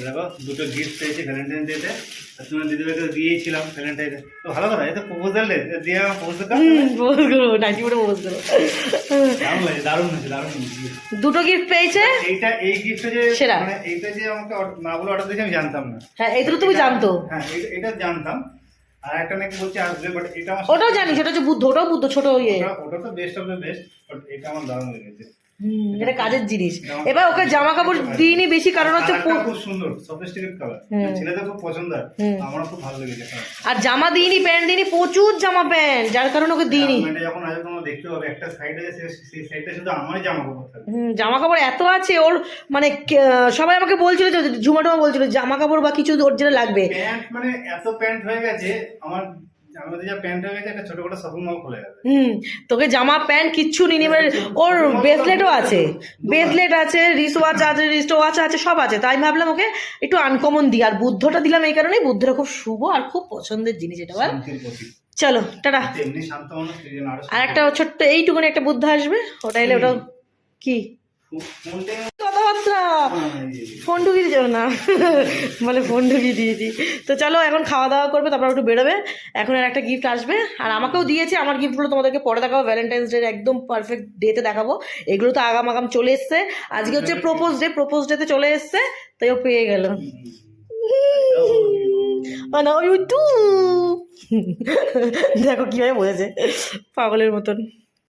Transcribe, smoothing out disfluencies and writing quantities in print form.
দেখো দুটো গিফট পেয়েছি ভ্যালেন্টাইন ডেতে, আর তোমার দিদিভাইকে দিয়েছিলাম ভ্যালেন্টাইন ডে। তো ভালো কথা, এই তো প্রপোজাল ডে দিয়ে আমার প্রপোজ করতে প্রপোজ করবো, নাইটি পরে প্রপোজ করবো। দারুণ লাগছে, দারুণ হয়েছে, দারুণ হয়েছে। দুটো গিফট পেয়েছে। এইটা এই গিফটটা যে সেরা। মানে এইটা যে আমাকে না বলে অর্ডার দিয়েছে আমি জানতাম না। হ্যাঁ এটা তো তুমি জানতো। হ্যাঁ এটা জানতাম, আর একটা নাকি বলছে আসবে, বাট এটা আমার ওটাও জানি, সেটা হচ্ছে বুদ্ধ, ওটাও বুদ্ধ ছোট ইয়ে। ওটা তো best of the best, but এটা আমার দারুণ লেগেছে। এটা কাজের জিনিস। এবার ওকে জামা কাপড় দিইনি বেশি, কারণ হচ্ছে খুব সুন্দর সফিস্টিকেট কালার, ছেলেদের খুব পছন্দ, আমারও খুব ভালো লেগেছে। আর জামা দিইনি, প্যান্ট দিইনি, প্রচুর জামা প্যান্ট, যার কারণে ওকে দিইনি। মানে যখন আসবে তোমরা দেখতে পাবে একটা সাইড আছে, সেই সাইডটা শুধু আমারই জামা কাপড় থাকবে। জামা কাপড় এত আছে ওর, মানে সবাই আমাকে বলছিল যে ঝুমাটুমা বলছিল জামা কাপড় বা কিছু ওর যেটা লাগবে। প্যান্ট মানে এত প্যান্ট হয়ে গেছে আমার, আমাদের যা প্যান্ট হয়ে গেছে একটা ছোট করে শপিং মল খুলে গেছে। তোকে জামা প্যান্ট কিচ্ছু নিনি। এবার ওর ব্রেসলেটও আছে, ব্রেসলেট আছে, রিস্ট ওয়াচ আছে, রিস্ট ওয়াচ আছে, সব আছে। তাই ভাবলাম ওকে একটু আনকমন দিই। আর বুদ্ধটা দিলাম এই কারণেই, বুদ্ধটা খুব শুভ আর খুব পছন্দের জিনিস এটা। বল চলো টাটা। এমনি শান্ত মানুষ, আর একটা ছোট্ট এইটুকুনি একটা বুদ্ধ আসবে, ওটা এলে ওটা কি কথাবার্তা, ফোন ঢুকিয়ে দিও না বলে ফোন ঢুকিয়ে দিয়েছি। তো চলো এখন খাওয়া দাওয়া করবে, তারপর একটু বেরোবে। এখন আর একটা গিফট আসবে, আর আমাকেও দিয়েছে। আমার গিফটগুলো তোমাদেরকে পরে দেখাবো, ভ্যালেন্টাইন্স ডে একদম পারফেক্ট ডেতে দেখাবো। এগুলো তো আগাম আগাম চলে এসছে। আজকে হচ্ছে প্রপোজ ডেতে চলে এসছে, তাই ও পেয়ে গেল। দেখো কিভাবে বোঝাছে পাগলের মতন।